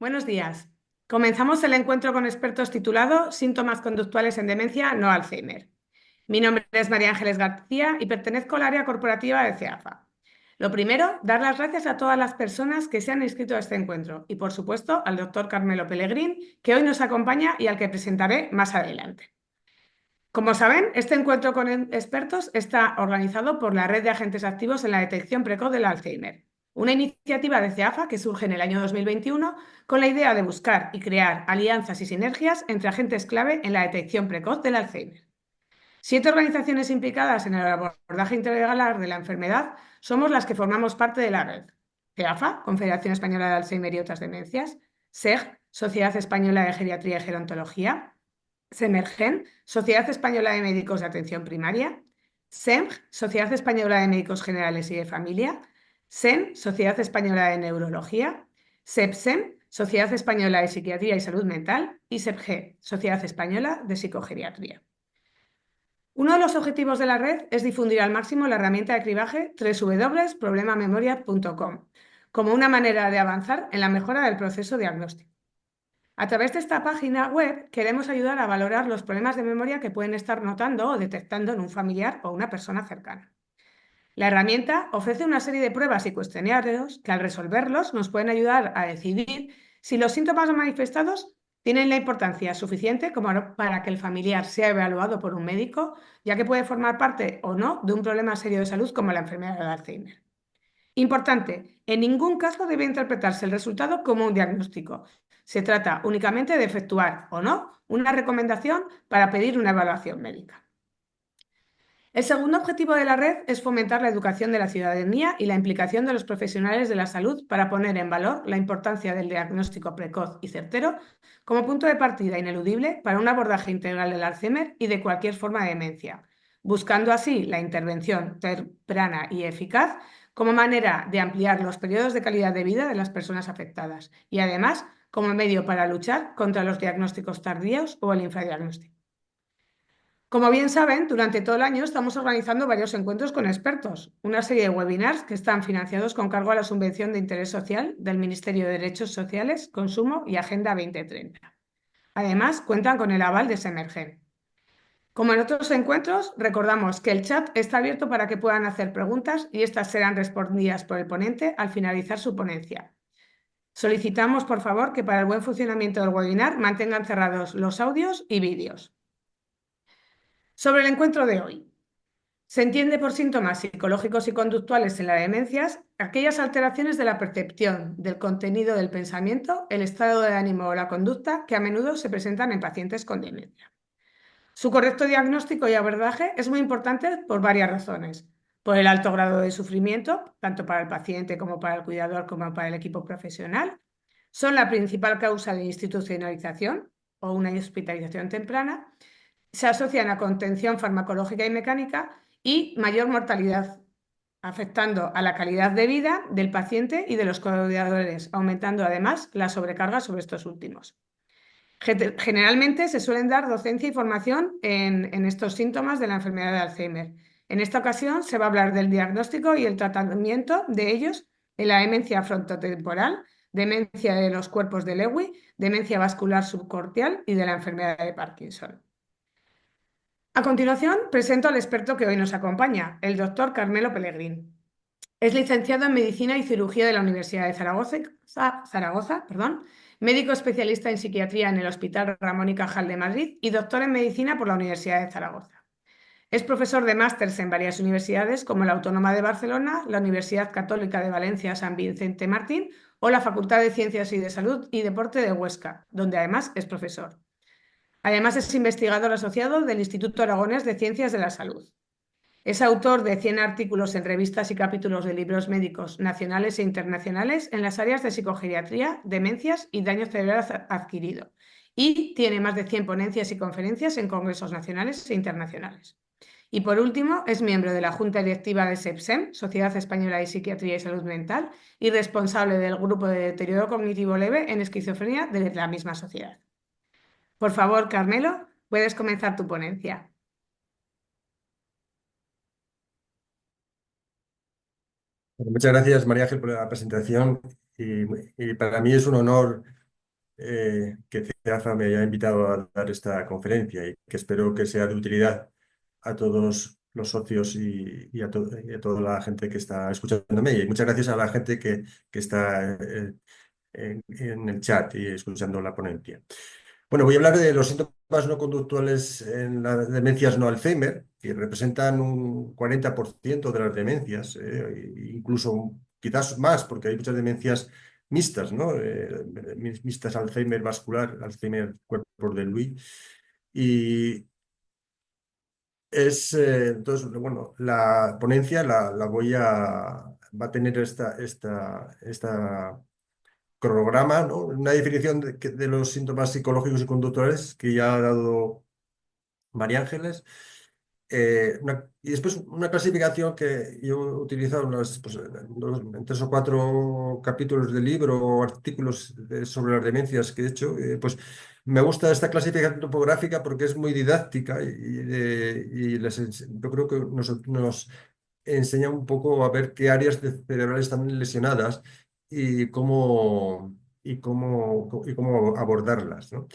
Buenos días. Comenzamos el encuentro con expertos titulado Síntomas conductuales en demencia, no Alzheimer. Mi nombre es María Ángeles García y pertenezco al área corporativa de CEAFA. Lo primero, dar las gracias a todas las personas que se han inscrito a este encuentro y, por supuesto, al doctor Carmelo Pellegrín, que hoy nos acompaña y al que presentaré más adelante. Como saben, este encuentro con expertos está organizado por la Red de Agentes Activos en la Detección Precoz del Alzheimer, una iniciativa de CEAFA que surge en el año 2021 con la idea de buscar y crear alianzas y sinergias entre agentes clave en la detección precoz del Alzheimer. 7 organizaciones implicadas en el abordaje integral de la enfermedad somos las que formamos parte de la red. CEAFA, Confederación Española de Alzheimer y otras demencias; SEG, Sociedad Española de Geriatría y Gerontología; SEMERGEN, Sociedad Española de Médicos de Atención Primaria; SEMG, Sociedad Española de Médicos Generales y de Familia; SEN, Sociedad Española de Neurología; SEPSEM, Sociedad Española de Psiquiatría y Salud Mental; y SEPG, Sociedad Española de Psicogeriatría. Uno de los objetivos de la red es difundir al máximo la herramienta de cribaje www.problemamemoria.com como una manera de avanzar en la mejora del proceso diagnóstico. A través de esta página web queremos ayudar a valorar los problemas de memoria que pueden estar notando o detectando en un familiar o una persona cercana. La herramienta ofrece una serie de pruebas y cuestionarios que, al resolverlos, nos pueden ayudar a decidir si los síntomas manifestados tienen la importancia suficiente como para que el familiar sea evaluado por un médico, ya que puede formar parte o no de un problema serio de salud como la enfermedad de Alzheimer. Importante, en ningún caso debe interpretarse el resultado como un diagnóstico. Se trata únicamente de efectuar o no una recomendación para pedir una evaluación médica. El segundo objetivo de la red es fomentar la educación de la ciudadanía y la implicación de los profesionales de la salud para poner en valor la importancia del diagnóstico precoz y certero como punto de partida ineludible para un abordaje integral del Alzheimer y de cualquier forma de demencia, buscando así la intervención temprana y eficaz como manera de ampliar los periodos de calidad de vida de las personas afectadas y, además, como medio para luchar contra los diagnósticos tardíos o el infradiagnóstico. Como bien saben, durante todo el año estamos organizando varios encuentros con expertos, una serie de webinars que están financiados con cargo a la Subvención de Interés Social del Ministerio de Derechos Sociales, Consumo y Agenda 2030. Además, cuentan con el aval de Semergen. Como en otros encuentros, recordamos que el chat está abierto para que puedan hacer preguntas y estas serán respondidas por el ponente al finalizar su ponencia. Solicitamos, por favor, que para el buen funcionamiento del webinar mantengan cerrados los audios y vídeos. Sobre el encuentro de hoy. Se entiende por síntomas psicológicos y conductuales en las demencias aquellas alteraciones de la percepción, del contenido del pensamiento, el estado de ánimo o la conducta que a menudo se presentan en pacientes con demencia. Su correcto diagnóstico y abordaje es muy importante por varias razones. Por el alto grado de sufrimiento, tanto para el paciente como para el cuidador como para el equipo profesional. Son la principal causa de institucionalización o una hospitalización temprana. Se asocian a contención farmacológica y mecánica y mayor mortalidad, afectando a la calidad de vida del paciente y de los cuidadores, aumentando además la sobrecarga sobre estos últimos. Generalmente se suelen dar docencia y formación en estos síntomas de la enfermedad de Alzheimer. En esta ocasión se va a hablar del diagnóstico y el tratamiento de ellos en la demencia frontotemporal, demencia de los cuerpos de Lewy, demencia vascular subcortical y de la enfermedad de Parkinson. A continuación, presento al experto que hoy nos acompaña, el doctor Carmelo Pellegrín. Es licenciado en Medicina y Cirugía de la Universidad de Zaragoza, médico especialista en psiquiatría en el Hospital Ramón y Cajal de Madrid y doctor en Medicina por la Universidad de Zaragoza. Es profesor de másters en varias universidades como la Autónoma de Barcelona, la Universidad Católica de Valencia San Vicente Martín o la Facultad de Ciencias y de Salud y Deporte de Huesca, donde además es profesor. Además, es investigador asociado del Instituto Aragonés de Ciencias de la Salud. Es autor de 100 artículos en revistas y capítulos de libros médicos nacionales e internacionales en las áreas de psicogeriatría, demencias y daño cerebral adquirido. Y tiene más de 100 ponencias y conferencias en congresos nacionales e internacionales. Y por último, es miembro de la Junta Directiva de SEPSEM, Sociedad Española de Psiquiatría y Salud Mental, y responsable del Grupo de Deterioro Cognitivo Leve en Esquizofrenia de la misma sociedad. Por favor, Carmelo, puedes comenzar tu ponencia. Muchas gracias, María Ángel, por la presentación y para mí es un honor que CEAFA me haya invitado a dar esta conferencia y que espero que sea de utilidad a todos los socios y a toda la gente que está escuchándome. Y muchas gracias a la gente que está en el chat y escuchando la ponencia. Bueno, voy a hablar de los síntomas no conductuales en las demencias no Alzheimer, que representan un 40% de las demencias, incluso quizás más, porque hay muchas demencias mixtas, ¿no? Mixtas Alzheimer vascular, Alzheimer cuerpo de Lewy. Y entonces, bueno, la ponencia va a tener esta cronograma, ¿no? Una definición de los síntomas psicológicos y conductuales que ya ha dado María Ángeles. Y después una clasificación que yo he utilizado en 3 o 4 capítulos de libro o artículos sobre las demencias que he hecho. Pues me gusta esta clasificación topográfica porque es muy didáctica yo creo que nos enseña un poco a ver qué áreas cerebrales están lesionadas y cómo abordarlas, ¿no?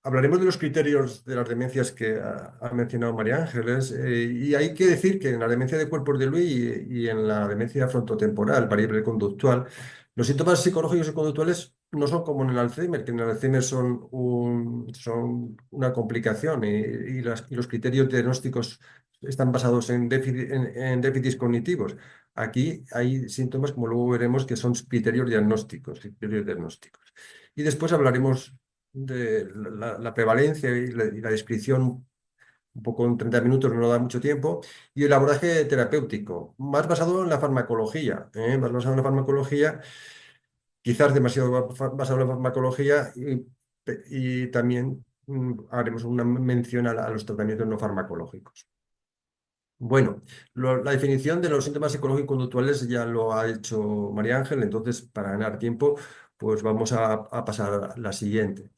Hablaremos de los criterios de las demencias que ha mencionado María Ángeles, y hay que decir que en la demencia de cuerpos de Lewy y en la demencia frontotemporal, variable conductual, los síntomas psicológicos y conductuales no son como en el Alzheimer, que en el Alzheimer son una complicación y los criterios diagnósticos están basados en déficits cognitivos. Aquí hay síntomas, como luego veremos, que son criterios diagnósticos, criterios diagnósticos. Y después hablaremos de la prevalencia y la descripción, un poco en 30 minutos, no da mucho tiempo, y el abordaje terapéutico, más basado en la farmacología, más basado en la farmacología, quizás demasiado basado en la farmacología, y también haremos una mención a los tratamientos no farmacológicos. Bueno, la definición de los síntomas psicológicos conductuales ya lo ha hecho María Ángel, entonces para ganar tiempo, pues vamos a pasar a la siguiente.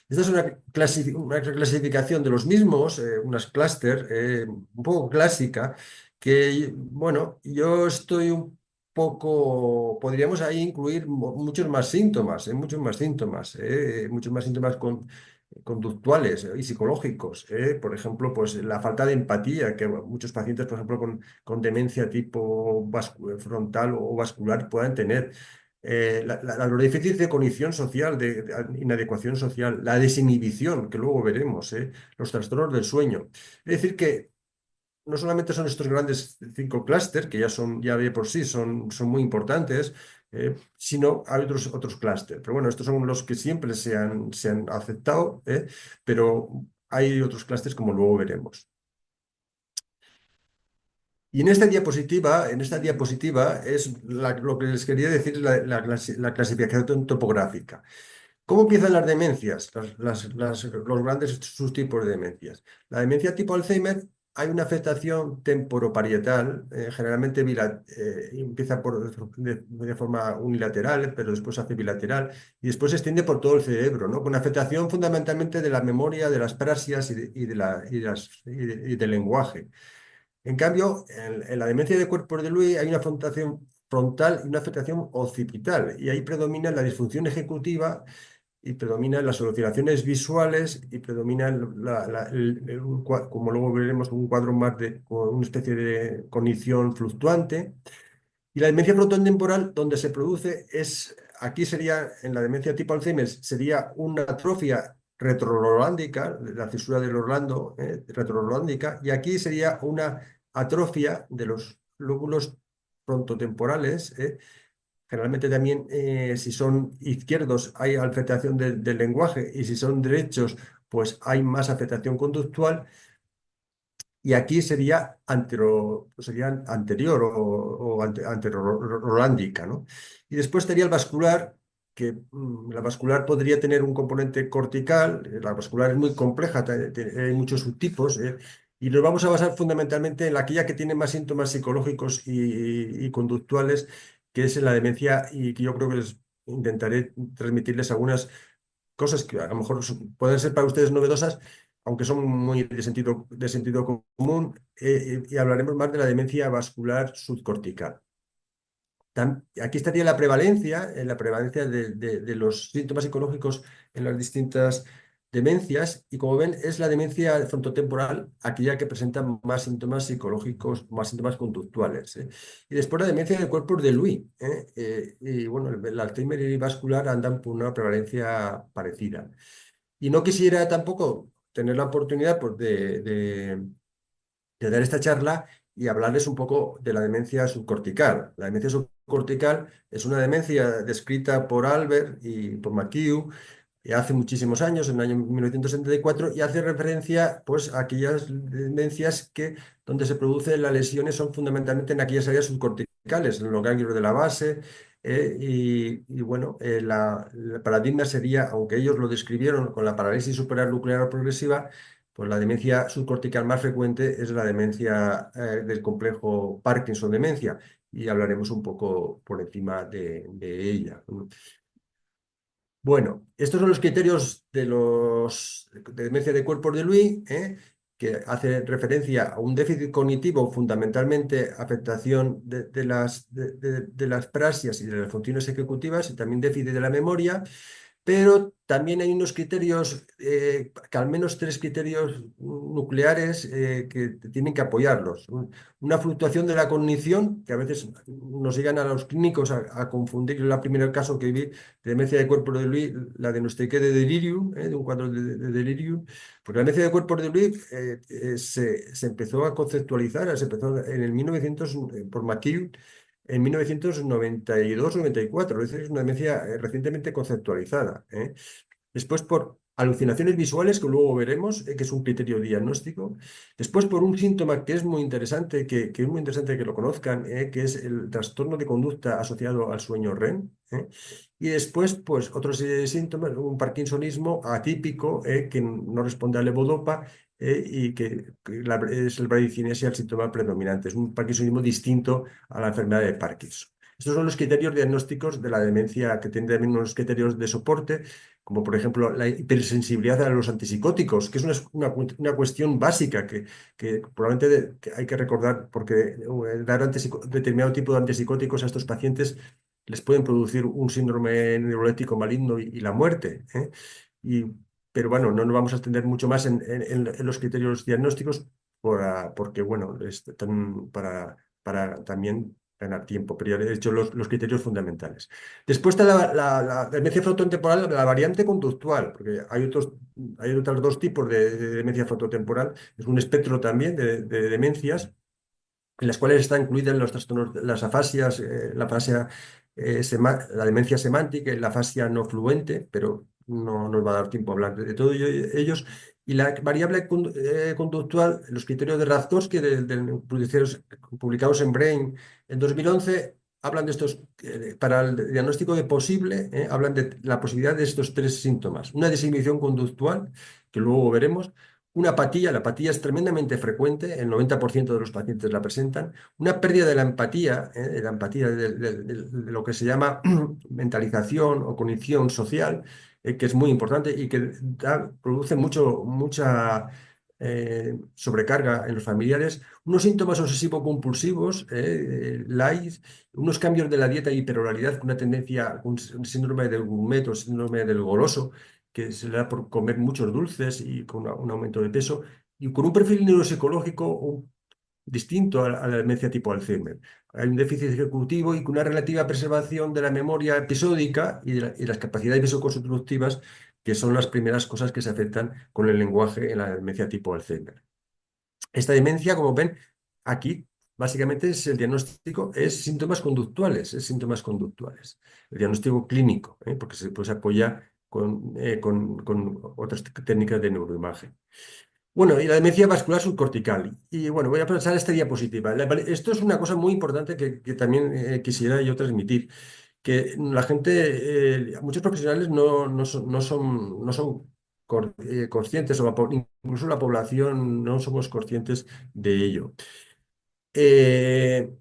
Esta es una clasificación de los mismos, unas clúster, un poco clásica, que, bueno, yo estoy un podríamos ahí incluir muchos más síntomas conductuales y psicológicos. Por ejemplo, pues la falta de empatía que muchos pacientes, por ejemplo, con demencia tipo frontal o vascular puedan tener. Los déficits de cognición social, de inadecuación social, la desinhibición, que luego veremos, los trastornos del sueño. Es decir, que no solamente son estos grandes 5 clústeres, que ya de por sí son muy importantes, sino hay otros clústeres. Pero bueno, estos son los que siempre se han aceptado, pero hay otros clústeres como luego veremos. Y en esta diapositiva es lo que les quería decir, la clasificación topográfica. ¿Cómo empiezan las demencias? Los grandes subtipos de demencias. La demencia tipo Alzheimer, hay una afectación temporoparietal, generalmente empieza de forma unilateral, pero después se hace bilateral y después se extiende por todo el cerebro, ¿no? Con afectación fundamentalmente de la memoria, de las prasias y del lenguaje. En cambio, en la demencia de cuerpos de Lewy hay una afectación frontal y una afectación occipital, y ahí predomina la disfunción ejecutiva y predominan las alucinaciones visuales y predomina, como luego veremos, un cuadro más con una especie de cognición fluctuante. Y la demencia frontotemporal, donde se produce, aquí sería, en la demencia tipo Alzheimer, sería una atrofia retrorolándica, la cisura del Orlando, retrorolándica, y aquí sería una atrofia de los lóbulos frontotemporales. Generalmente también, si son izquierdos, hay afectación del lenguaje, y si son derechos, pues hay más afectación conductual. Y aquí sería anterior o anterorolándica, ¿no? Y después estaría el vascular, que la vascular podría tener un componente cortical. La vascular es muy compleja, hay muchos subtipos, y nos vamos a basar fundamentalmente en aquella que tiene más síntomas psicológicos y conductuales, que es en la demencia, y que yo creo que les intentaré transmitirles algunas cosas que a lo mejor pueden ser para ustedes novedosas, aunque son muy de sentido común, y hablaremos más de la demencia vascular subcortical. Aquí estaría la prevalencia de los síntomas psicológicos en las distintas demencias, y como ven, es la demencia frontotemporal aquella que presenta más síntomas psicológicos, más síntomas conductuales. Y después la demencia del cuerpo de Lewy. Y bueno, el Alzheimer y el vascular andan por una prevalencia parecida. Y no quisiera tampoco tener la oportunidad pues, de dar esta charla y hablarles un poco de la demencia subcortical. La demencia subcortical es una demencia descrita por Albert y por McHugh hace muchísimos años, en el año 1974, y hace referencia pues, a aquellas demencias donde se producen las lesiones son fundamentalmente en aquellas áreas subcorticales, en los ganglios de la base. Bueno, el paradigma sería, aunque ellos lo describieron con la parálisis supranuclear progresiva, pues la demencia subcortical más frecuente es la demencia del complejo Parkinson-demencia, y hablaremos un poco por encima de ella. Bueno, estos son los criterios de demencia de cuerpos de Lewy, que hace referencia a un déficit cognitivo, fundamentalmente afectación de las prasias y de las funciones ejecutivas, y también déficit de la memoria. Pero también hay unos criterios, que al menos tres criterios nucleares que tienen que apoyarlos. Una fluctuación de la cognición, que a veces nos llegan a los clínicos a confundir. En el primer caso que vi de demencia de cuerpo de Lewy, la diagnostiqué de delirium, de un cuadro de delirium. Pues la demencia de cuerpo de Lewy se empezó a conceptualizar, se empezó en el 1900 por McHugh, en 1992-94, es decir, es una demencia recientemente conceptualizada. Después por alucinaciones visuales, que luego veremos, que es un criterio diagnóstico. Después por un síntoma que es muy interesante, que es muy interesante que lo conozcan, que es el trastorno de conducta asociado al sueño REM. Y después, pues, otros síntomas, un parkinsonismo atípico, que no responde al levodopa, y que es el bradicinesia el síntoma predominante. Es un parkinsonismo distinto a la enfermedad de Parkinson. Estos son los criterios diagnósticos de la demencia, que tienen también unos criterios de soporte, como por ejemplo la hipersensibilidad a los antipsicóticos, que es una cuestión básica que probablemente que hay que recordar, porque dar determinado tipo de antipsicóticos a estos pacientes les pueden producir un síndrome neuroléptico maligno y la muerte. Y, pero bueno, no nos vamos a extender mucho más en los criterios diagnósticos porque, bueno, para también ganar tiempo, pero ya he hecho los criterios fundamentales. Después está la demencia frontotemporal, la variante conductual, porque hay otros dos tipos de demencia frontotemporal. Es un espectro también de demencias, en las cuales están incluidas los trastornos, las afasias, la demencia semántica y la afasia no fluente, pero no nos va a dar tiempo a hablar de todos ellos. Y la variable conductual, los criterios de Radkowski, publicados en Brain en 2011, hablan de estos, para el diagnóstico de posible, hablan de la posibilidad de estos tres síntomas. Una desinhibición conductual, que luego veremos. Una apatía, la apatía es tremendamente frecuente, el 90% de los pacientes la presentan. Una pérdida de la empatía, de lo que se llama mentalización o cognición social, que es muy importante y que produce mucha sobrecarga en los familiares. Unos síntomas obsesivo-compulsivos, LAIS, unos cambios de la dieta y hiperoralidad, con una tendencia, un síndrome del gourmet o síndrome del goloso, que se le da por comer muchos dulces y con un aumento de peso, y con un perfil neuropsicológico distinto a la demencia tipo Alzheimer. Hay un déficit ejecutivo y con una relativa preservación de la memoria episódica y las capacidades visoconstructivas, que son las primeras cosas que se afectan con el lenguaje en la demencia tipo Alzheimer. Esta demencia, como ven, aquí básicamente es el diagnóstico, es síntomas conductuales, es síntomas conductuales. El diagnóstico clínico, porque pues, se apoya con otras técnicas de neuroimagen. Bueno, y la demencia vascular subcortical. Y bueno, voy a pasar a esta diapositiva. Esto es una cosa muy importante que también quisiera yo transmitir, que la gente, muchos profesionales no son conscientes, incluso la población no somos conscientes de ello. Eh,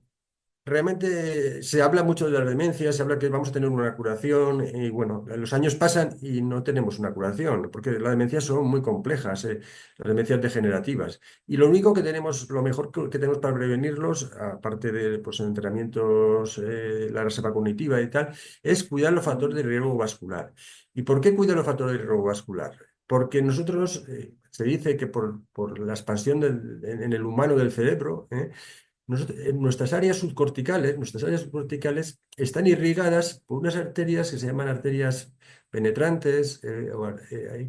realmente se habla mucho de las demencias, se habla que vamos a tener una curación y bueno, los años pasan y no tenemos una curación, porque las demencias son muy complejas, las demencias degenerativas. Y lo único que tenemos, lo mejor que tenemos para prevenirlos, aparte de pues, entrenamientos, la reserva cognitiva y tal, es cuidar los factores de riesgo vascular. ¿Y por qué cuidar los factores de riesgo vascular? Porque nosotros, se dice que por la expansión en el humano del cerebro, nuestras áreas subcorticales están irrigadas por unas arterias que se llaman arterias penetrantes,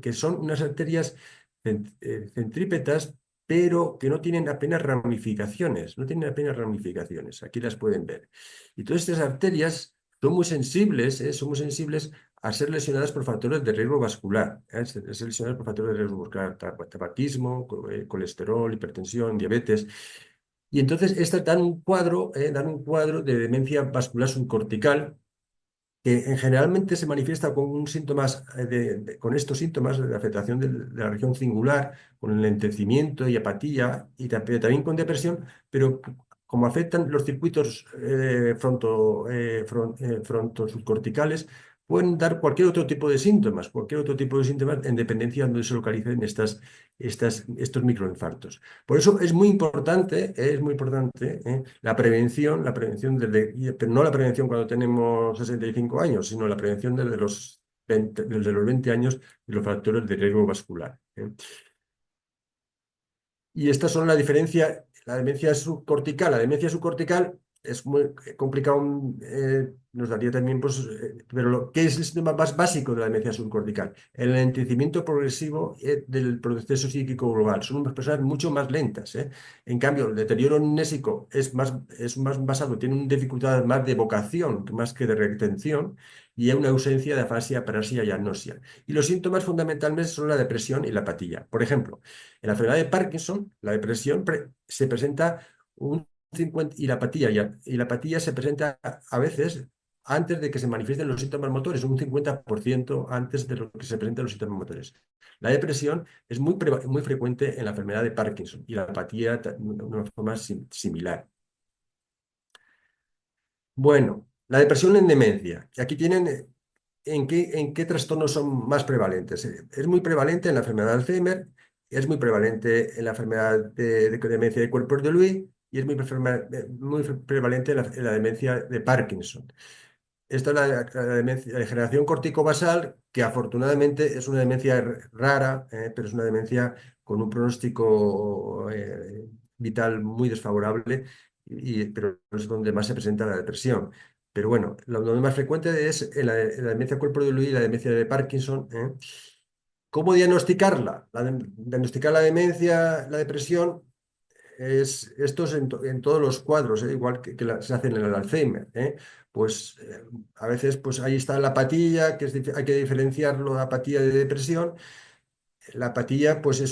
que son unas arterias centrípetas, pero que no tienen apenas ramificaciones, no tienen apenas ramificaciones. Aquí las pueden ver. Y todas estas arterias son muy sensibles a ser lesionadas por factores de riesgo vascular, ser lesionadas por factores de riesgo vascular, tabaquismo, colesterol, hipertensión, diabetes. Y entonces estas dan un cuadro de demencia vascular subcortical que generalmente se manifiesta con síntomas, con estos síntomas de afectación de la región cingular, con enlentecimiento y apatía, y también con depresión, pero como afectan los circuitos frontosubcorticales, pueden dar cualquier otro tipo de síntomas, cualquier otro tipo de síntomas en dependencia de donde se localicen estos microinfartos. Por eso es muy importante, la prevención pero no la prevención cuando tenemos 65 años, sino la prevención desde los 20 años de los factores de riesgo vascular. Y estas son la diferencia, la demencia subcortical. La demencia subcortical es muy complicado, nos daría también, pues, pero ¿qué es el síntoma más básico de la demencia subcortical? El enlentecimiento progresivo del proceso psíquico global. Son unas personas mucho más lentas, ¿eh? En cambio, el deterioro amnésico es más basado, tiene una dificultad más de evocación más que de retención y hay una ausencia de afasia, parasia y agnosia. Y los síntomas fundamentalmente son la depresión y la apatía. Por ejemplo, en la enfermedad de Parkinson, la depresión se presenta un 50 y la apatía se presenta a veces antes de que se manifiesten los síntomas motores, un 50% antes de lo que se presentan los síntomas motores. La depresión es muy frecuente en la enfermedad de Parkinson y la apatía de una forma similar. Bueno, la depresión en demencia. Aquí tienen en qué trastornos son más prevalentes. Es muy prevalente en la enfermedad de Alzheimer, es muy prevalente en la enfermedad de demencia de cuerpos de Lewy y es muy prevalente en la demencia de Parkinson. Esta es la demencia, la degeneración corticobasal, que afortunadamente es una demencia rara, pero es una demencia con un pronóstico vital muy desfavorable, pero es donde más se presenta la depresión. Pero bueno, lo más frecuente es en la demencia cuerpo de Lewy y la demencia de Parkinson. ¿Cómo diagnosticarla? Diagnosticar la demencia, la depresión, esto es en todos los cuadros, igual que se hacen en el Alzheimer. Pues a veces pues ahí está la apatía, hay que diferenciarlo de apatía de depresión. La apatía pues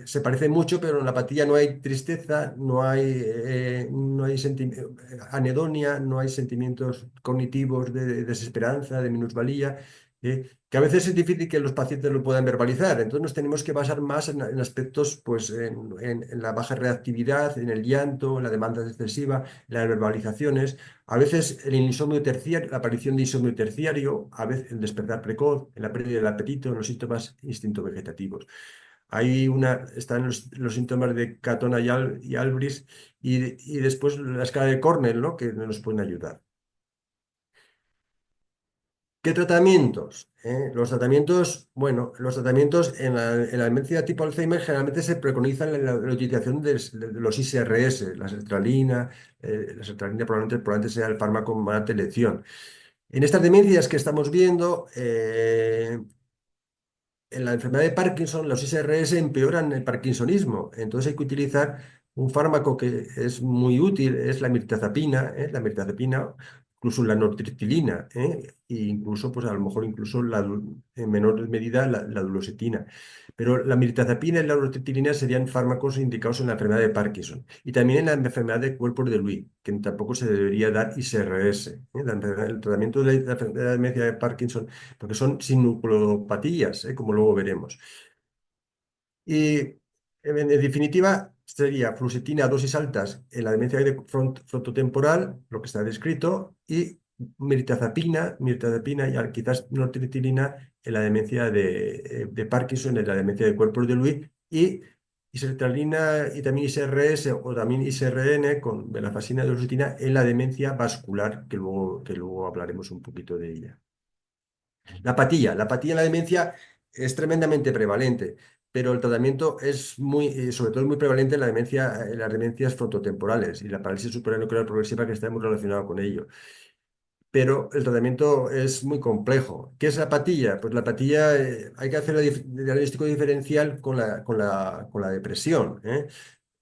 se parece mucho, pero en la apatía no hay tristeza, no hay anedonia, no hay sentimientos cognitivos de desesperanza, de minusvalía, que a veces es difícil que los pacientes lo puedan verbalizar. Entonces nos tenemos que basar más en aspectos, pues en la baja reactividad, en el llanto, en la demanda excesiva, en las verbalizaciones. A veces el insomnio terciario, la aparición de insomnio terciario, a veces el despertar precoz, en la pérdida del apetito, en los síntomas instinto vegetativos. Están los síntomas de Catona y Albris y después la escala de Cornell, ¿no? Que nos pueden ayudar. ¿Qué tratamientos? Bueno, los tratamientos en la demencia tipo Alzheimer generalmente se preconizan la utilización de los ISRS, la sertralina probablemente sea el fármaco más de elección. En estas demencias que estamos viendo, en la enfermedad de Parkinson, los SRS empeoran el parkinsonismo. Entonces hay que utilizar un fármaco que es muy útil, es la mirtazapina, incluso la nortriptilina, e incluso, pues a lo mejor incluso en menor medida la duloxetina. Pero la mirtazapina y la nortriptilina serían fármacos indicados en la enfermedad de Parkinson y también en la enfermedad de cuerpos de Lewy, que tampoco se debería dar ISRS. El tratamiento de la enfermedad de demencia de Parkinson porque son sinucleopatías, como luego veremos. Y en definitiva, sería fluoxetina a dosis altas en la demencia frontotemporal, lo que está descrito, y mirtazapina y quizás nortriptilina en la demencia de Parkinson, en la demencia de cuerpos de Lewy, y sertralina y también ISRS o también ISRN con venlafaxina y duloxetina en la demencia vascular, que luego hablaremos un poquito de ella. La apatía en la demencia es tremendamente prevalente, pero el tratamiento es sobre todo es muy prevalente en las demencias frontotemporales y la parálisis supranuclear progresiva que está muy relacionada con ello. Pero el tratamiento es muy complejo. ¿Qué es la apatía? Pues la apatía hay que hacer el diagnóstico diferencial con la depresión, ¿eh?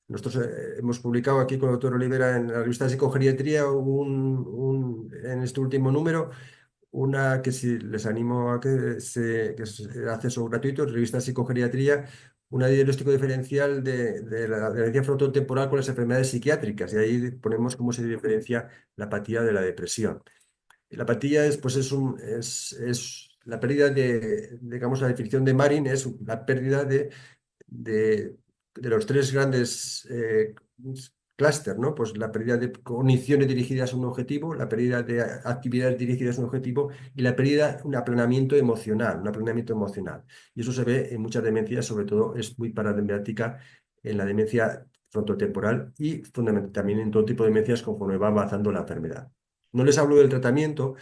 Nosotros hemos publicado aquí con el doctor Olivera en la revista de Psicogeriatría en este último número una que si les animo a que es acceso gratuito, revista Psicogeriatría, un diagnóstico diferencial de la demencia frontotemporal con las enfermedades psiquiátricas. Y ahí ponemos cómo se diferencia la apatía de la depresión. Y la apatía es la pérdida digamos, la definición de Marin es la pérdida de, de los tres grandes clúster, ¿no? Pues la pérdida de cogniciones dirigidas a un objetivo, la pérdida de actividades dirigidas a un objetivo y la pérdida de un aplanamiento emocional. Y eso se ve en muchas demencias, sobre todo es muy paradigmática en la demencia frontotemporal y fundamentalmente también en todo tipo de demencias conforme va avanzando la enfermedad. No les hablo del tratamiento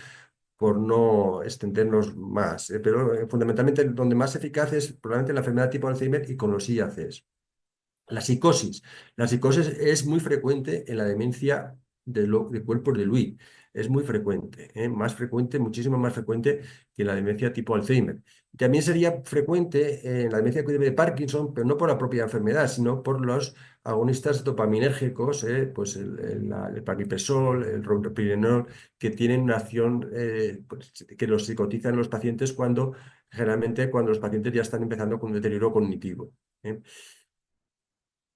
por no extendernos más, pero fundamentalmente donde más eficaz es probablemente la enfermedad tipo Alzheimer y con los IACs. La psicosis. La psicosis es muy frecuente en la demencia de cuerpos de Lewy. Es muy frecuente, ¿eh? Más frecuente, muchísimo más frecuente que en la demencia tipo Alzheimer. También sería frecuente en la demencia de Parkinson, pero no por la propia enfermedad, sino por los agonistas dopaminérgicos, pues el pramipesol, el ropinirol, que tienen una acción pues, que los psicotizan los pacientes generalmente cuando los pacientes ya están empezando con un deterioro cognitivo, ¿eh?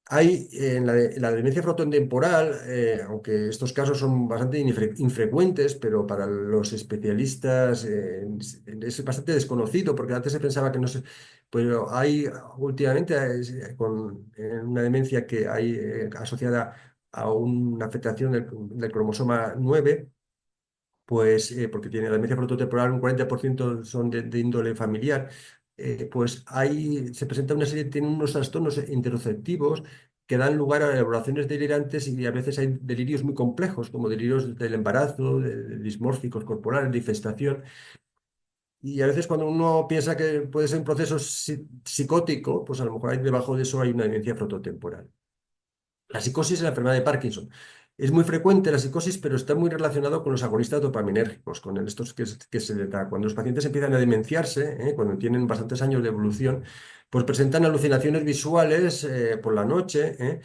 Hay en la demencia frontotemporal, aunque estos casos son bastante infrecuentes, pero para los especialistas es bastante desconocido, porque antes se pensaba que no se. Pero hay últimamente, una demencia que hay asociada a una afectación del cromosoma 9, pues porque tiene la demencia frontotemporal, un 40% son de índole familiar, pues ahí se presenta una serie, tiene unos trastornos interoceptivos que dan lugar a elaboraciones delirantes y a veces hay delirios muy complejos, como delirios del embarazo, de dismórficos corporales, de infestación. Y a veces cuando uno piensa que puede ser un proceso psicótico, pues a lo mejor debajo de eso hay una demencia frontotemporal. La psicosis es la enfermedad de Parkinson. Es muy frecuente la psicosis, pero está muy relacionado con los agonistas dopaminérgicos, con estos que se le da. Cuando los pacientes empiezan a demenciarse, cuando tienen bastantes años de evolución, pues presentan alucinaciones visuales por la noche,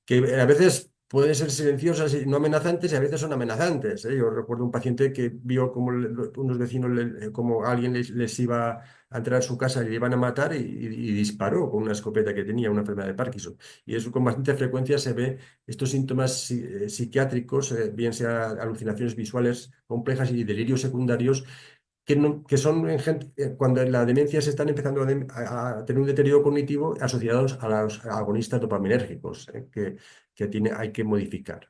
que a veces pueden ser silenciosas y no amenazantes y a veces son amenazantes, ¿eh? Yo recuerdo un paciente que vio como unos vecinos, como alguien les iba a entrar a su casa y le iban a matar y disparó con una escopeta que tenía, una enfermedad de Parkinson. Y eso con bastante frecuencia se ve estos síntomas psiquiátricos, bien sea alucinaciones visuales complejas y delirios secundarios que son cuando en la demencia se están empezando a tener un deterioro cognitivo asociados a los agonistas dopaminérgicos, que hay que modificar.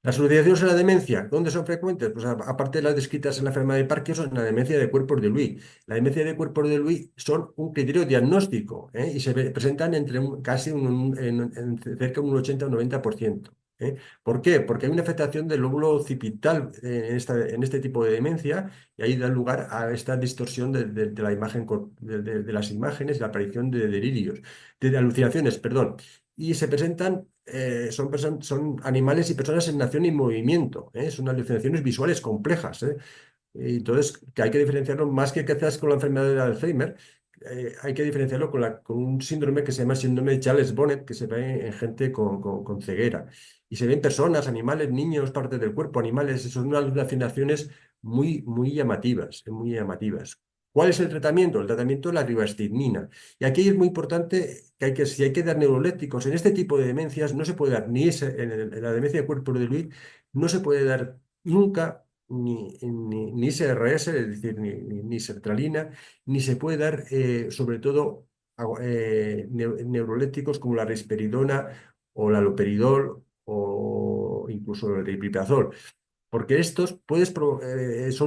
Las alucinaciones en la demencia, ¿dónde son frecuentes? Pues aparte de las descritas en la enfermedad de Parkinson, en la demencia de cuerpos de Lewy. La demencia de cuerpos de Lewy son un criterio diagnóstico, y se presentan casi cerca de un 80 o 90%. ¿Por qué? Porque hay una afectación del lóbulo occipital en este tipo de demencia y ahí da lugar a esta distorsión de la imagen, de las imágenes, la aparición de delirios, de alucinaciones, perdón. Y se presentan son animales y personas en acción y movimiento, son alucinaciones visuales complejas, Y entonces, que hay que diferenciarlo más que quizás con la enfermedad de Alzheimer, hay que diferenciarlo con un síndrome que se llama síndrome de Charles-Bonnet, que se ve en gente con ceguera. Y se ve en personas, animales, niños, partes del cuerpo, animales, son unas alucinaciones muy, muy llamativas, muy llamativas. ¿Cuál es el tratamiento? El tratamiento es la rivastigmina. Y aquí es muy importante si hay que dar neurolépticos en este tipo de demencias, no se puede dar en la demencia de cuerpo de Lewy, no se puede dar nunca ni SRS, es decir, ni sertralina, ni se puede dar, sobre todo, neurolépticos como la risperidona o la loperidol o incluso el ripiprazol. Porque estos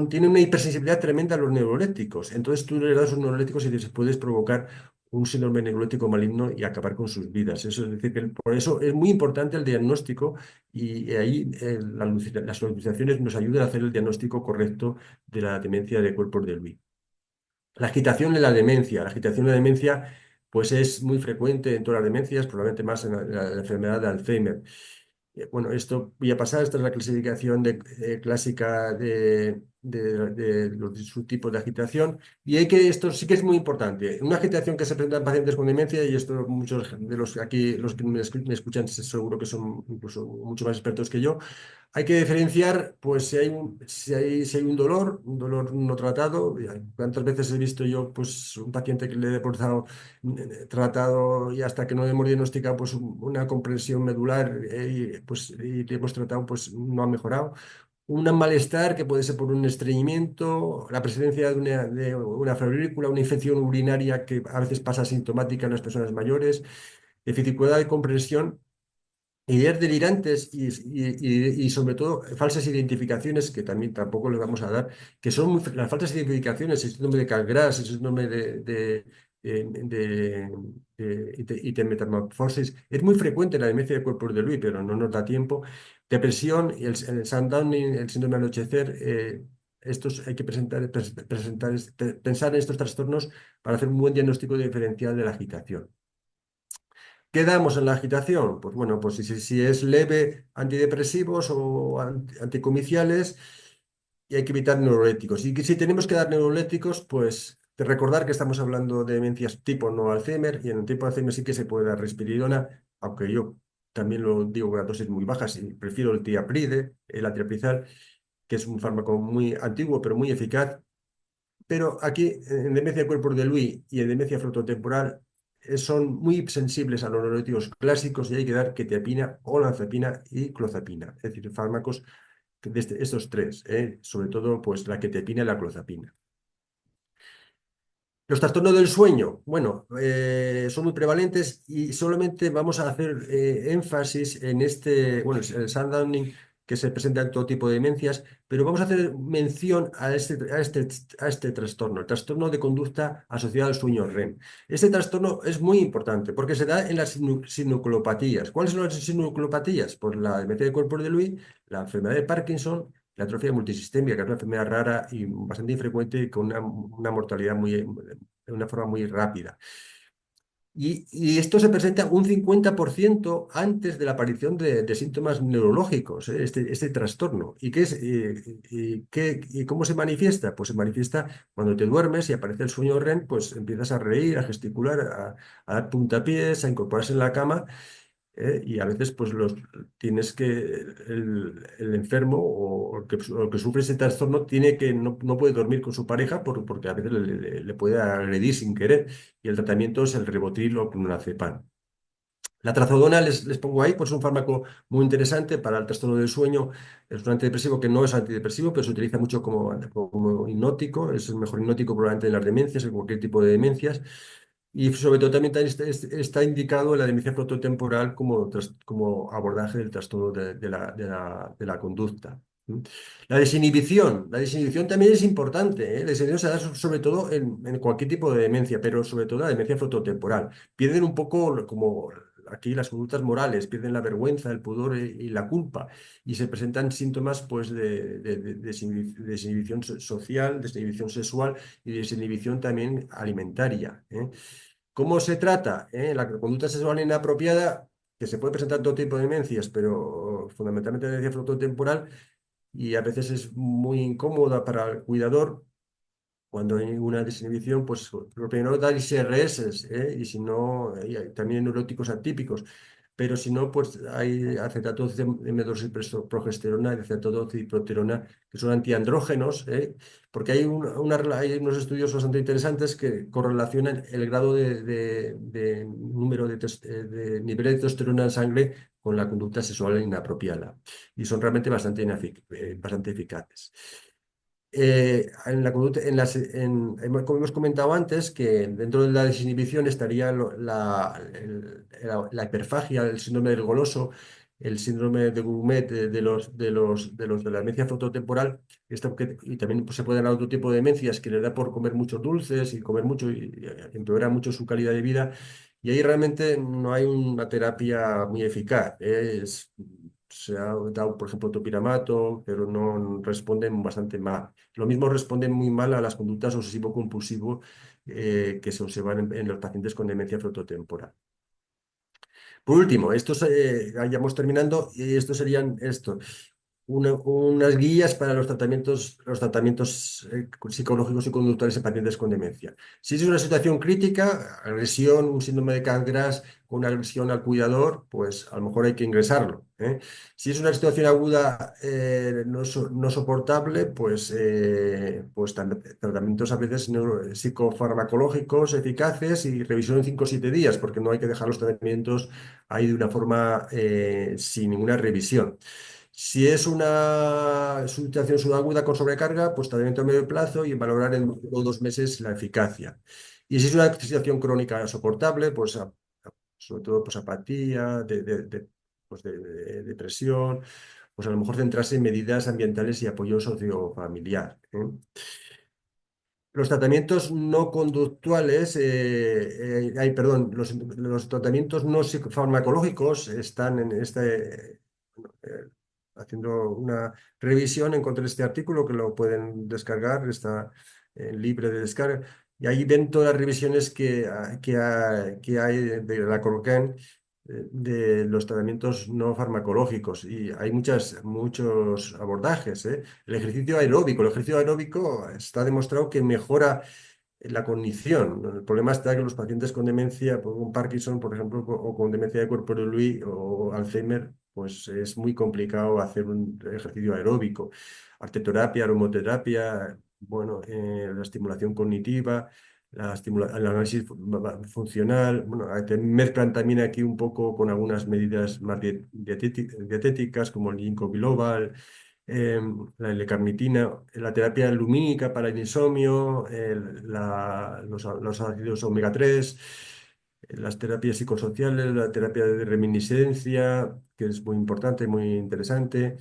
tienen una hipersensibilidad tremenda a los neurolépticos. Entonces tú le das los neurolépticos y les puedes provocar un síndrome neuroléptico maligno y acabar con sus vidas. Eso es decir, que por eso es muy importante el diagnóstico y ahí las lucicizaciones nos ayudan a hacer el diagnóstico correcto de la demencia de cuerpos de Lewy. La agitación en la demencia. La agitación en la demencia pues es muy frecuente en todas las demencias, probablemente más en la enfermedad de Alzheimer. Bueno, esto voy a pasar. Esta es la clasificación clásica de los subtipos de agitación. Y esto sí que es muy importante. Una agitación que se presenta en pacientes con demencia, y esto muchos de los aquí, los que me escuchan, seguro que son incluso mucho más expertos que yo. Hay que diferenciar, pues, si hay un dolor no tratado. ¿Cuántas veces he visto yo, pues, un paciente que le he forzado tratado y hasta que no hemos diagnosticado, pues, una comprensión medular y le hemos tratado, pues, no ha mejorado? Un malestar que puede ser por un estreñimiento, la presencia de una febrícula, una infección urinaria que a veces pasa asintomática en las personas mayores, dificultad de comprensión. Ideas delirantes y sobre todo falsas identificaciones que también tampoco les vamos a dar, que son las falsas identificaciones, el síndrome de Capgras, el síndrome de metamorfosis, es muy frecuente en la demencia de cuerpos de Lewy, pero no nos da tiempo. Depresión y el Sundowning, el síndrome de anochecer, estos hay que pensar en estos trastornos para hacer un buen diagnóstico diferencial de la agitación. ¿Qué damos en la agitación? Pues bueno, pues si es leve, antidepresivos o anticomiciales, y hay que evitar neurolépticos. Y que si tenemos que dar neurolépticos, pues de recordar que estamos hablando de demencias tipo no Alzheimer, y en el tipo de Alzheimer sí que se puede dar risperidona, aunque yo también lo digo con dosis muy bajas y prefiero el tiapride, el atriprizal, que es un fármaco muy antiguo pero muy eficaz. Pero aquí, en demencia de cuerpos de Lewy y en demencia frontotemporal, son muy sensibles a los neurolépticos clásicos y hay que dar quetiapina, olanzapina y clozapina, es decir, fármacos de estos tres, sobre todo pues la quetiapina y la clozapina. Los trastornos del sueño, bueno, son muy prevalentes y solamente vamos a hacer énfasis en bueno, el Sundowning, que se presenta en todo tipo de demencias, pero vamos a hacer mención a este trastorno, el trastorno de conducta asociado al sueño REM. Este trastorno es muy importante porque se da en las sinucleopatías. ¿Cuáles son las sinucleopatías? Pues la demencia de cuerpos de Lewy, la enfermedad de Parkinson, la atrofia multisistémica, que es una enfermedad rara y bastante infrecuente y con una mortalidad de una forma muy rápida. Y esto se presenta un 50% antes de la aparición de síntomas neurológicos, este trastorno. ¿Y cómo se manifiesta? Pues se manifiesta cuando te duermes y aparece el sueño REM, pues empiezas a reír, a gesticular, a dar puntapiés, a incorporarse en la cama. Y a veces pues tienes que el enfermo o el que sufre ese trastorno no puede dormir con su pareja porque a veces le puede agredir sin querer, y el tratamiento es el Rivotril o clonazepam. La trazodona les pongo ahí, pues es un fármaco muy interesante para el trastorno del sueño. Es un antidepresivo que no es antidepresivo, pero se utiliza mucho como hipnótico. Es el mejor hipnótico probablemente en las demencias, en cualquier tipo de demencias. Y sobre todo también está indicado en la demencia frontotemporal como abordaje del trastorno de la conducta. ¿Mm? La desinhibición también es importante, ¿eh? La desinhibición se da sobre todo en cualquier tipo de demencia, pero sobre todo la demencia frontotemporal. Pierden un poco como aquí las conductas morales, pierden la vergüenza, el pudor y la culpa, y se presentan síntomas pues de desinhibición social, desinhibición sexual y desinhibición también alimentaria, ¿eh? ¿Cómo se trata? La conducta sexual inapropiada, que se puede presentar en todo tipo de demencias, pero fundamentalmente la demencia frontotemporal, y a veces es muy incómoda para el cuidador. Cuando hay una desinhibición, pues lo primero dar ISRS, y si no, hay también neuróticos atípicos. Pero si no, pues hay acetato de medroxiprogesterona y acetato-progesterona, que son antiandrógenos, porque hay unos estudios bastante interesantes que correlacionan el grado de número de nivel de testosterona en sangre con la conducta sexual inapropiada. Y son realmente bastante eficaces. en la conducta, como hemos comentado antes, que dentro de la desinhibición estaría la hiperfagia, el síndrome del goloso, el síndrome de Goumet de la demencia frontotemporal, y también pues, se pueden dar otro tipo de demencias que le da por comer muchos dulces y comer mucho y empeora mucho su calidad de vida. Y ahí realmente no hay una terapia muy eficaz. Se ha dado, por ejemplo, topiramato, pero no responden bastante mal. Lo mismo responden muy mal a las conductas obsesivo-compulsivo que se observan en los pacientes con demencia frontotemporal. Por último, ya vamos terminando, y estos serían unas guías para los tratamientos psicológicos y conductuales en pacientes con demencia. Si es una situación crítica, agresión, un síndrome de Capgras con una agresión al cuidador, pues a lo mejor hay que ingresarlo, ¿eh? Si es una situación aguda no soportable, pues tratamientos a veces psicofarmacológicos eficaces y revisión en 5 o 7 días, porque no hay que dejar los tratamientos ahí de una forma sin ninguna revisión. Si es una situación subaguda con sobrecarga, pues tratamiento a medio plazo y valorar en 1 o 2 meses la eficacia. Y si es una situación crónica soportable, pues sobre todo pues, apatía, depresión, pues a lo mejor centrarse en medidas ambientales y apoyo sociofamiliar, ¿eh? Los tratamientos no conductuales, perdón, los tratamientos no farmacológicos están bueno, haciendo una revisión. Encontré este artículo que lo pueden descargar, está libre de descarga. Y ahí ven todas las revisiones que hay de la Cochrane de los tratamientos no farmacológicos. Y hay muchos abordajes, ¿eh? El ejercicio aeróbico está demostrado que mejora la cognición. El problema está que los pacientes con demencia, con Parkinson, por ejemplo, o con demencia de cuerpo de Lewy o Alzheimer, pues es muy complicado hacer un ejercicio aeróbico. Arteterapia, aromoterapia, bueno, la estimulación cognitiva, el análisis funcional, bueno, mezclan también aquí un poco con algunas medidas más dietéticas, como el ginkgo biloba, eh, la L-carnitina, la terapia lumínica para el insomnio, los ácidos omega 3, las terapias psicosociales, la terapia de reminiscencia, que es muy importante, muy interesante.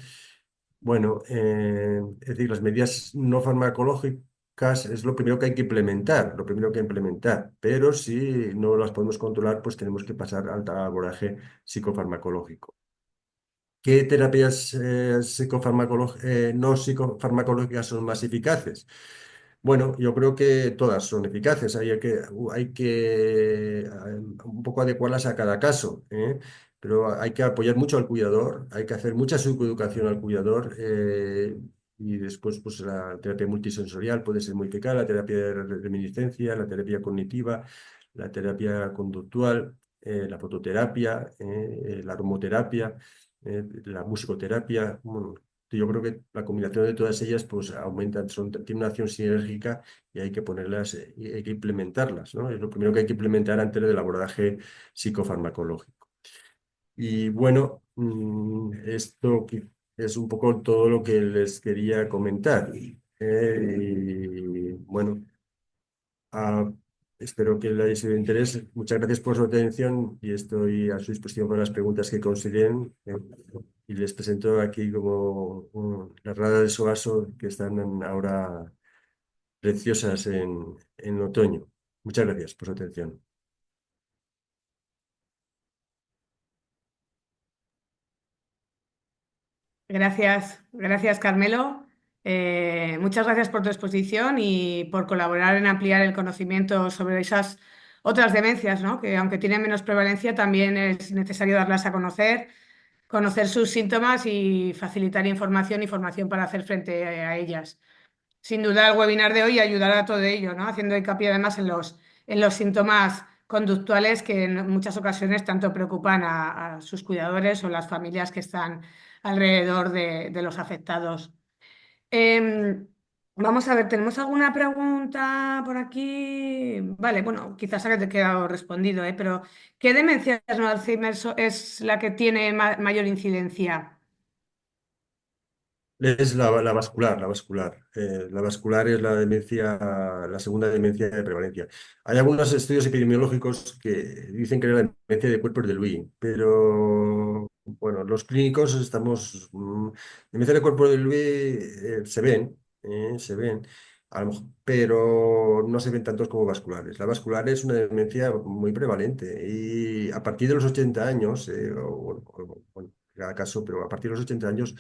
Bueno, es decir, las medidas no farmacológicas es lo primero que hay que implementar, lo primero que implementar, pero si no las podemos controlar, pues tenemos que pasar al abordaje psicofarmacológico. ¿Qué terapias no psicofarmacológicas son más eficaces? Bueno, yo creo que todas son eficaces. Hay que un poco adecuarlas a cada caso, ¿eh? Pero hay que apoyar mucho al cuidador, hay que hacer mucha psicoeducación al cuidador, y después pues, la terapia multisensorial puede ser muy eficaz, la terapia de reminiscencia, la terapia cognitiva, la terapia conductual, la fototerapia, la aromoterapia, la musicoterapia. Bueno, yo creo que la combinación de todas ellas pues aumentan, tiene una acción sinérgica y hay que ponerlas y hay que implementarlas, ¿no? Es lo primero que hay que implementar antes del abordaje psicofarmacológico. Y bueno, esto es un poco todo lo que les quería comentar. Y bueno, ah, espero que les haya sido de interés. Muchas gracias por su atención y estoy a su disposición para las preguntas que consideren. Y les presento aquí como las radas de Sogaso que están ahora preciosas en otoño. Muchas gracias por su atención. Gracias, gracias Carmelo. Muchas gracias por tu exposición y por colaborar en ampliar el conocimiento sobre esas otras demencias, ¿no? Que aunque tienen menos prevalencia, también es necesario darlas a conocer, conocer sus síntomas y facilitar información y formación para hacer frente a ellas. Sin duda, el webinar de hoy ayudará a todo ello, ¿no? Haciendo hincapié además en los síntomas conductuales que en muchas ocasiones tanto preocupan a sus cuidadores o las familias que están alrededor de los afectados. Em, Vamos a ver, ¿tenemos alguna pregunta por aquí? Vale, bueno, quizás te he quedado respondido, ¿eh? Pero ¿qué demencia no Alzheimer es la que tiene mayor incidencia? Es la vascular, la vascular. La vascular es la demencia, la segunda demencia de prevalencia. Hay algunos estudios epidemiológicos que dicen que es la demencia de Kuiper de Lewy, pero bueno, los clínicos estamos. Demencia de Kuiper de Lewy se ven, pero no se ven tantos como vasculares. La vascular es una demencia muy prevalente y a partir de los 80 años, bueno, cada caso, pero a partir de los 80 años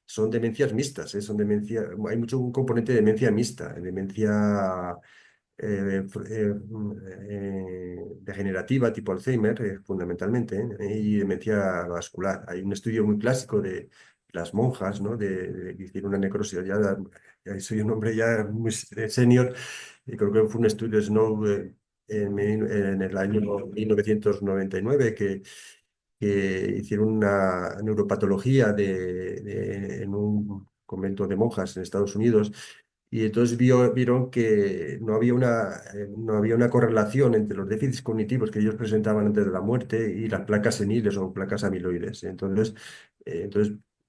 son demencias mixtas, hay mucho un componente de demencia mixta, demencia degenerativa tipo Alzheimer, fundamentalmente, y demencia vascular. Hay un estudio muy clásico de las monjas, ¿no? De que hicieron una necrosis, ya soy un hombre ya muy senior, y creo que fue un estudio de Snow en el año 1999 que hicieron una neuropatología en un convento de monjas en Estados Unidos y entonces vieron que no había una correlación entre los déficits cognitivos que ellos presentaban antes de la muerte y las placas seniles o placas amiloides. Entonces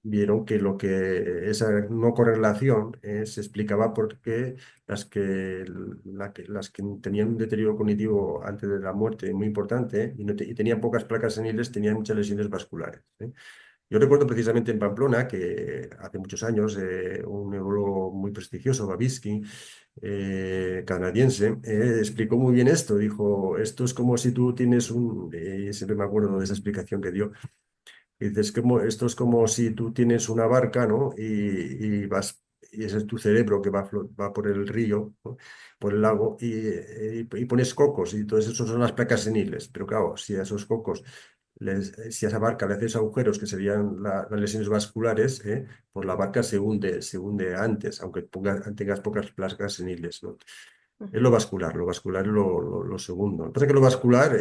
vieron que esa no correlación se explicaba porque las que tenían un deterioro cognitivo antes de la muerte muy importante y tenían pocas placas seniles tenían muchas lesiones vasculares. Yo recuerdo precisamente en Pamplona que hace muchos años un neurólogo muy prestigioso, Babitsky, canadiense, explicó muy bien esto. Dijo, esto es como si tú tienes siempre me acuerdo de esa explicación que dio. Y dices, esto es como si tú tienes una barca, ¿no? Y ese es tu cerebro que va por el río, ¿no? Por el lago, y pones cocos, y entonces esos son las placas seniles. Pero claro, si a esos cocos, si a esa barca le haces agujeros, que serían las lesiones vasculares, pues la barca se hunde antes, aunque tengas pocas placas seniles, ¿no? Es lo vascular es lo segundo. Lo que pasa es que lo vascular,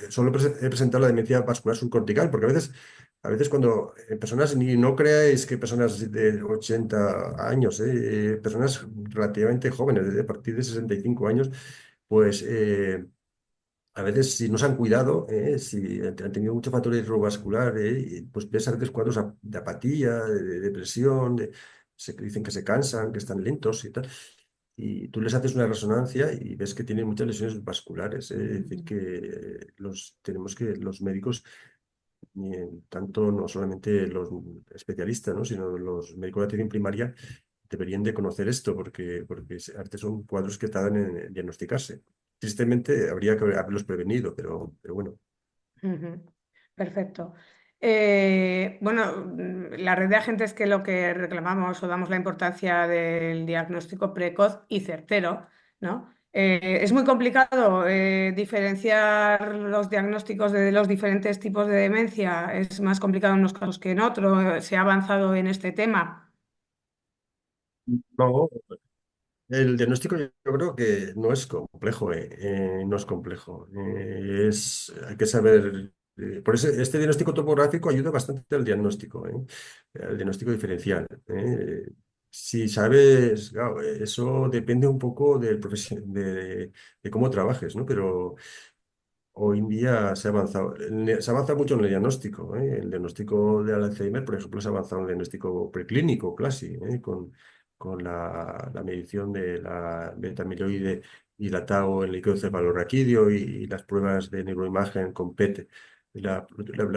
solo he presentado la demencia vascular subcortical, porque a veces cuando personas, ni no creáis que personas de 80 años, personas relativamente jóvenes, a partir de 65 años, pues a veces si no se han cuidado, si han tenido mucho factor vascular, pues ves a veces cuadros de apatía, de depresión, dicen que se cansan, que están lentos y tal. Y tú les haces una resonancia y ves que tienen muchas lesiones vasculares. Es decir, que los médicos, tanto no solamente los especialistas, ¿no? Sino los médicos de atención primaria, deberían de conocer esto porque a veces son cuadros que tardan en diagnosticarse. Tristemente, habría que haberlos prevenido, pero bueno. Ujú. Perfecto. Bueno, la red de agentes que lo que reclamamos o damos la importancia del diagnóstico precoz y certero, ¿no? Es muy complicado diferenciar los diagnósticos de los diferentes tipos de demencia. Es más complicado en unos casos que en otros. Se ha avanzado en este tema. No, el diagnóstico yo creo que no es complejo, no es complejo. Hay que saber. Por eso este diagnóstico topográfico ayuda bastante al diagnóstico diferencial. Si sabes, claro, eso depende un poco de cómo trabajes, ¿no? Pero hoy en día se avanza mucho en el diagnóstico, ¿eh? El diagnóstico de Alzheimer, por ejemplo, se ha avanzado en el diagnóstico preclínico, casi, con la medición de la beta-amiloide y la tau en el líquido cefalorraquídeo y las pruebas de neuroimagen con PET, la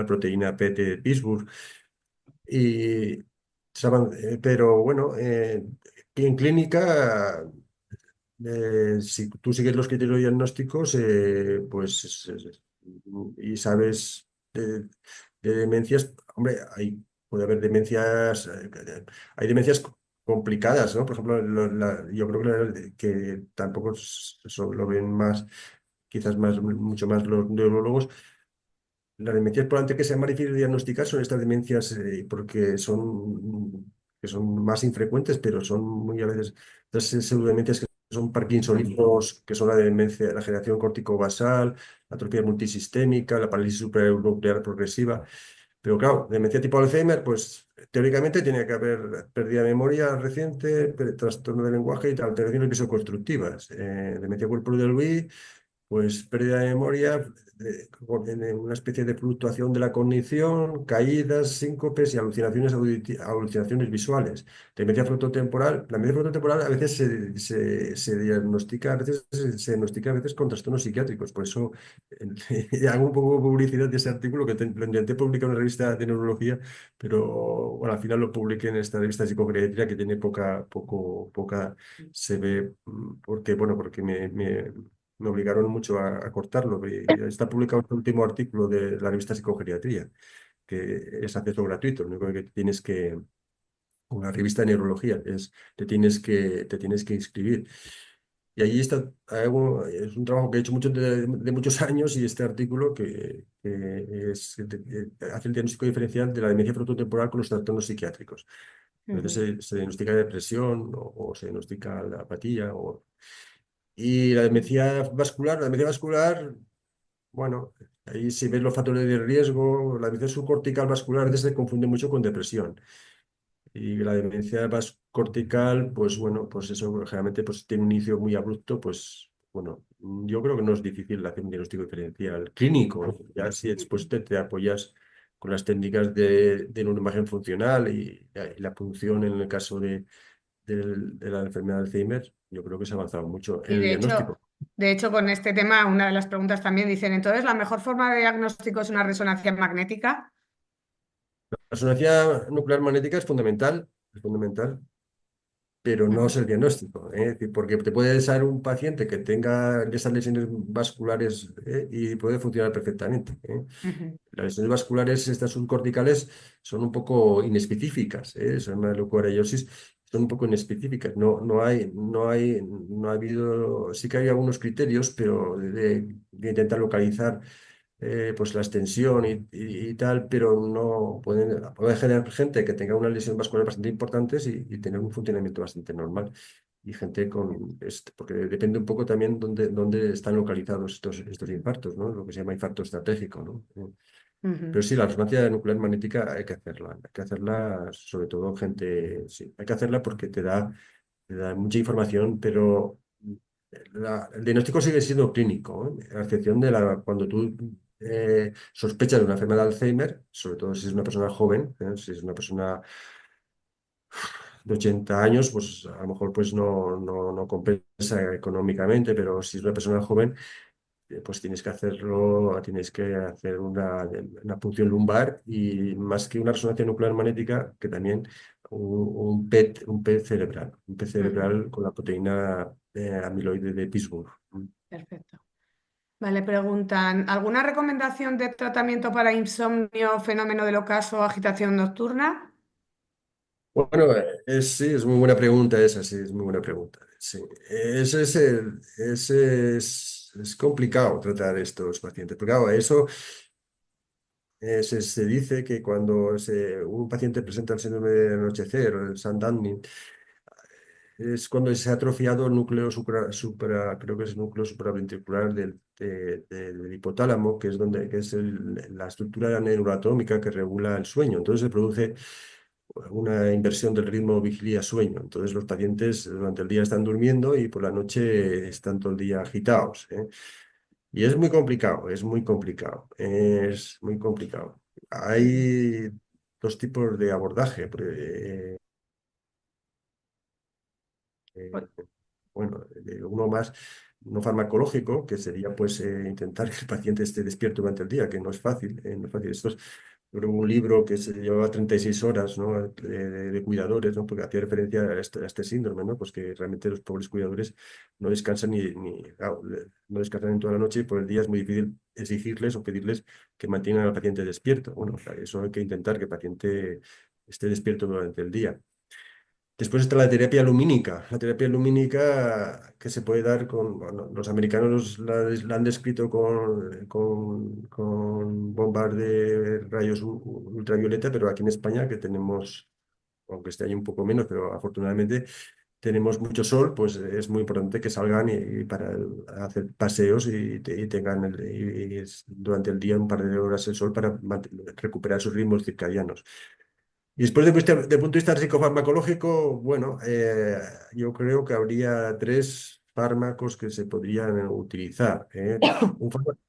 proteína PET de Pittsburgh. Y pero bueno, en clínica. Si tú sigues los criterios diagnósticos, pues, y sabes de demencias, hombre, puede haber demencias, hay demencias complicadas, ¿no? Por ejemplo, yo creo que tampoco eso lo ven más, quizás mucho más los neurólogos. Las demencias probablemente que sean más difíciles de diagnosticar son estas demencias porque que son más infrecuentes, pero son muy a veces estas pseudodemencias que son parkinsonismos, que son la demencia, la generación corticobasal, la atrofia multisistémica, la parálisis supranuclear progresiva. Pero claro, demencia tipo Alzheimer, pues teóricamente tiene que haber pérdida de memoria reciente, trastorno del lenguaje y alteraciones visoconstructivas. Demencia por del Lewy Pues pérdida de memoria, en una especie de fluctuación de la cognición, caídas, síncopes y alucinaciones visuales. Demencia frontotemporal. La demencia frontotemporal a veces se diagnostica, a veces se diagnostica a veces con trastornos psiquiátricos. Por eso hago un poco de publicidad de ese artículo que lo intenté publicar en una revista de neurología, pero bueno, al final lo publiqué en esta revista de psicogeriatría que tiene poca, se ve, porque, bueno, porque me obligaron mucho a cortarlo. Y está publicado el último artículo de la revista Psicogeriatría, que es acceso gratuito. Lo único que tienes que, una revista de neurología, te tienes que inscribir. Y allí está, es un trabajo que he hecho de muchos años y este artículo hace el diagnóstico diferencial de la demencia frontotemporal con los trastornos psiquiátricos. A veces Ujú. se diagnostica depresión o se diagnostica la apatía. Y la demencia vascular, bueno, ahí si ves los factores de riesgo, la demencia subcortical vascular a veces se confunde mucho con depresión. Y la demencia cortical, pues bueno, pues eso generalmente pues, tiene un inicio muy abrupto, pues bueno, yo creo que no es difícil hacer un diagnóstico diferencial clínico, ¿no? Ya si después te apoyas con las técnicas de una imagen funcional y la punción en el caso de la enfermedad de Alzheimer, yo creo que se ha avanzado mucho Y en el diagnóstico. de hecho, con este tema, una de las preguntas también dicen, entonces, ¿la mejor forma de diagnóstico es una resonancia magnética? La resonancia nuclear magnética es fundamental, pero no Ujú, es el diagnóstico, ¿eh? Es decir, porque te puede ser un paciente que tenga esas lesiones vasculares, y puede funcionar perfectamente, ¿eh? ujú, Las lesiones vasculares, estas subcorticales, son un poco inespecíficas, ¿eh? Son una leucoariosis, son un poco inespecíficas. No ha habido, sí que hay algunos criterios, pero de intentar localizar pues la extensión y tal, pero no puede generar gente que tenga una lesión vascular bastante importantes y tener un funcionamiento bastante normal. Y gente porque depende un poco también dónde están localizados estos infartos, ¿no? Lo que se llama infarto estratégico, ¿no? ujú, Pero sí, la resonancia nuclear magnética hay que hacerla sobre todo gente, sí, hay que hacerla porque te da mucha información, pero el diagnóstico sigue siendo clínico, ¿eh? A excepción cuando tú sospechas de una enfermedad de Alzheimer, sobre todo si es una persona joven, si es una persona de 80 años, pues a lo mejor pues no compensa económicamente, pero si es una persona joven, pues tienes que hacer una punción lumbar y más que una resonancia nuclear magnética, que también un PET ujú. cerebral con la proteína amiloide de Pittsburgh. Perfecto. Vale, preguntan, ¿alguna recomendación de tratamiento para insomnio, fenómeno del ocaso, agitación nocturna? Bueno, sí, es muy buena pregunta esa, sí, es muy buena pregunta. Sí. Es complicado tratar estos pacientes, porque claro, eso se dice que cuando un paciente presenta el síndrome de anochecer o el Sundowning, es cuando se ha atrofiado el núcleo creo que es el núcleo supraventricular del hipotálamo, que es la estructura neuroatómica que regula el sueño. Entonces se produce una inversión del ritmo vigilia-sueño. Entonces los pacientes durante el día están durmiendo y por la noche están todo el día agitados, ¿eh? Y es muy complicado, es muy complicado, es muy complicado. Ujú. Hay dos tipos de abordaje. Pues, Eh, bueno, uno más no farmacológico, que sería pues intentar que el paciente esté despierto durante el día, que no es fácil, no es fácil. Yo creo, un libro que se llevaba 36 horas, ¿no? De cuidadores, ¿no? Porque hacía referencia a este síndrome, ¿no? Pues que realmente los pobres cuidadores no descansan claro, no descansan en toda la noche y por el día es muy difícil exigirles o pedirles que mantengan al paciente despierto. Bueno, o sea, eso hay que intentar que el paciente esté despierto durante el día. Después está la terapia lumínica. La terapia lumínica que se puede dar bueno, los americanos la han descrito con bombas de rayos ultravioleta, pero aquí en España que tenemos, aunque este año un poco menos, pero afortunadamente tenemos mucho sol, pues es muy importante que salgan y para hacer paseos y tengan durante el día un par de horas el sol para recuperar sus ritmos circadianos. Y después de punto de vista psicofarmacológico, bueno, yo creo que habría tres fármacos que se podrían utilizar.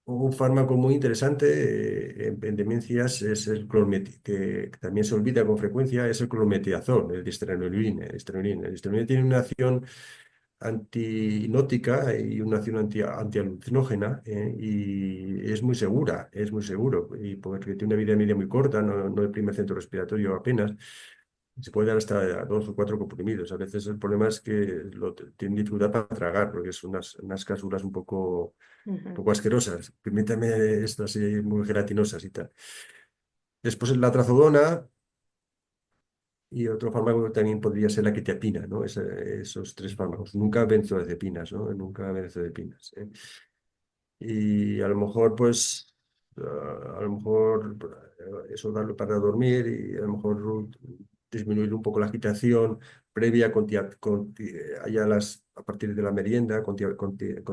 Un fármaco muy interesante en demencias es el que también se olvida con frecuencia, es el clormetazol, el distrenoiline. El distrenoiline tiene una acción antihinótica y una acción antialucinógena, y es muy segura, es muy seguro, y porque tiene una vida media muy corta, no deprime el centro respiratorio apenas. Se puede dar hasta 2 o 4 comprimidos. A veces el problema es que tienen dificultad para tragar, porque son unas cápsulas Ujú. poco asquerosas. Permítame, estas así muy gelatinosas y tal. Después la trazodona y otro fármaco que también podría ser la quetiapina, ¿no? Esos 3 fármacos. Nunca benzodiazepinas, ¿no? Nunca benzodiazepinas, ¿eh? Y a lo mejor, pues, a lo mejor eso darlo para dormir y a lo mejor disminuir un poco la agitación previa allá a partir de la merienda con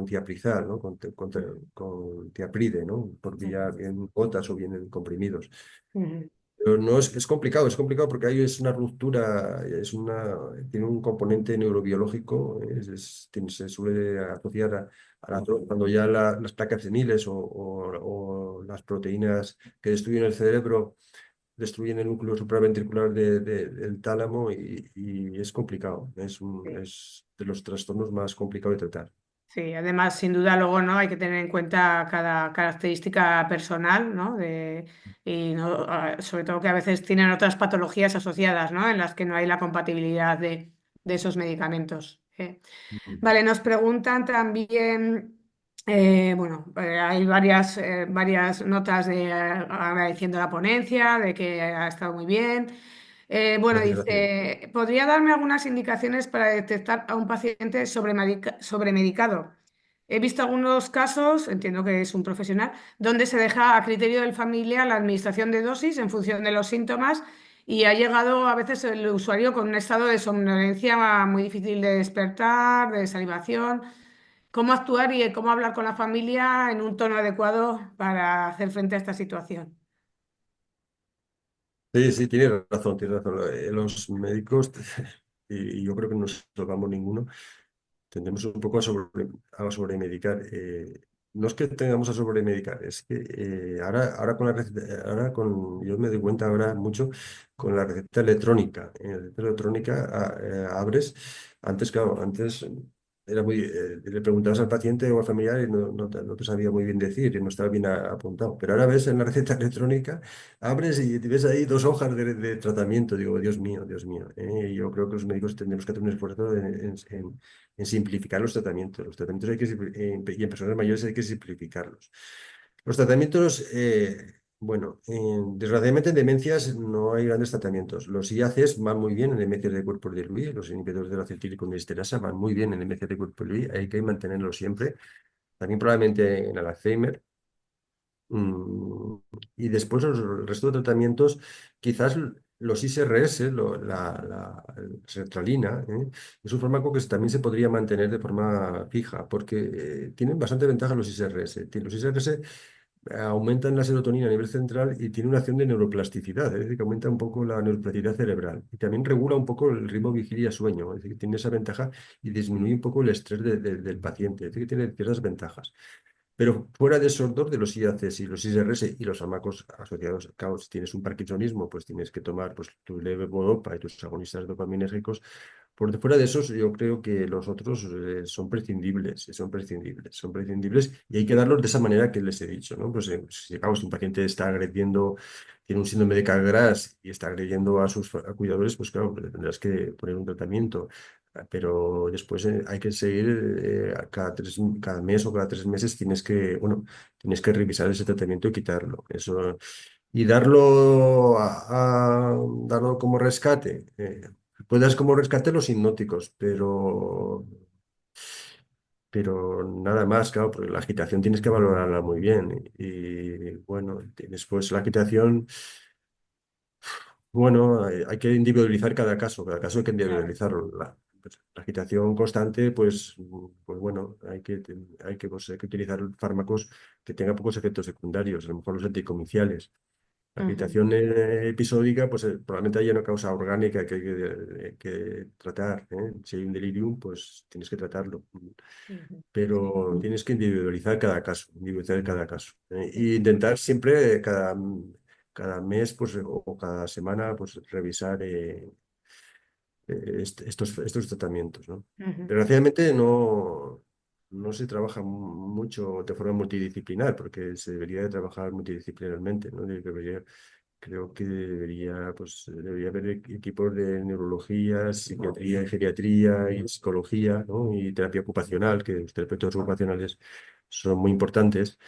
tiaprizal, ¿no? Con tiapride, ¿no? Por vía Ujú. bien en gotas o bien en comprimidos. Ujú. Pero no es complicado porque ahí es una ruptura, tiene un componente neurobiológico, se suele asociar cuando ya las placas seniles o las proteínas que destruyen el cerebro destruyen el núcleo supraventricular del tálamo, y es complicado, Sí. es de los trastornos más complicados de tratar. Sí, además, sin duda, luego no hay que tener en cuenta cada característica personal, ¿no? Y no, sobre todo que a veces tienen otras patologías asociadas, ¿no? En las que no hay la compatibilidad de esos medicamentos. Vale, nos preguntan también, bueno, hay varias notas agradeciendo la ponencia, de que ha estado muy bien. Bueno, Gracias, gracias. dice, ¿podría darme algunas indicaciones para detectar a un paciente sobremedicado? He visto algunos casos, entiendo que es un profesional, donde se deja a criterio del familiar la administración de dosis en función de los síntomas y ha llegado a veces el usuario con un estado de somnolencia muy difícil de despertar, de salivación. ¿Cómo actuar y cómo hablar con la familia en un tono adecuado para hacer frente a esta situación? Sí, sí, tienes razón, tienes razón. Los médicos, y yo creo que no nos tocamos ninguno, tendemos un poco a sobremedicar. No es que tengamos a sobremedicar, es que ahora con la receta, yo me doy cuenta ahora mucho con la receta electrónica. En la receta electrónica abres, antes, claro, antes era le preguntabas al paciente o al familiar y no te sabía muy bien decir, y no estaba bien apuntado. Pero ahora ves en la receta electrónica, abres y ves ahí 2 hojas de tratamiento. Digo, Dios mío, Dios mío. Yo creo que los médicos tendremos que hacer un esfuerzo en simplificar los tratamientos. Los tratamientos y en personas mayores hay que simplificarlos. Los tratamientos, bueno, desgraciadamente en demencias no hay grandes tratamientos. Los IACs van muy bien en demencias de cuerpo de Lewy, los inhibidores de la acetilcoolinesterasa van muy bien en demencias de cuerpo de Lewy, hay que mantenerlos siempre. También probabmente en el Alzheimer. Mm, y después el resto de tratamientos, quizás los ISRS, la sertralina, es un fármaco que también se podría mantener de forma fija, porque tienen bastante ventaja los ISRS. Los ISRS aumentan la serotonina a nivel central y tiene una acción de neuroplasticidad, es decir, que aumenta un poco la neuroplasticidad cerebral y también regula un poco el ritmo vigilia-sueño, es decir, que tiene esa ventaja y disminuye un poco el estrés del paciente, es decir, que tiene ciertas ventajas. Pero fuera de esos dos, de los IACs y los ISRS y los fármacos asociados, claro, si tienes un parkinsonismo, pues tienes que tomar pues, tu levodopa y tus agonistas dopaminérgicos. Por fuera de esos, yo creo que los otros son prescindibles y hay que darlos de esa manera que les he dicho, ¿no? Pues si, claro, si un paciente está agrediendo, tiene un síndrome de Capgras y está agrediendo a sus cuidadores, pues claro, le tendrás que poner un tratamiento. Pero después hay que seguir cada mes o cada 3 meses bueno, tienes que revisar ese tratamiento y quitarlo. Eso, y darlo como rescate. Puedes como rescate los hipnóticos, pero nada más, claro, porque la agitación tienes que valorarla muy bien. Y bueno, después la agitación. Bueno, hay que individualizar cada caso hay que Claro. individualizarlo. La agitación constante, pues bueno, hay que utilizar fármacos que tengan pocos efectos secundarios, a lo mejor los anticominciales. La Ujú, agitación episódica, pues probablemente haya una causa orgánica que tratar, ¿eh? Si hay un delirium, pues tienes que tratarlo. ujú, Pero tienes que individualizar cada caso. sí. Y intentar siempre, cada mes, pues, o cada semana, pues revisar estos tratamientos, ¿no? Ujú. Desgraciadamente no se trabaja mucho de forma multidisciplinar, porque se debería de trabajar multidisciplinarmente, ¿no? Creo que debería haber equipos de neurología, psiquiatría y geriatría y psicología, ¿no? Y terapia ocupacional, que los terapeutas ocupacionales son muy importantes,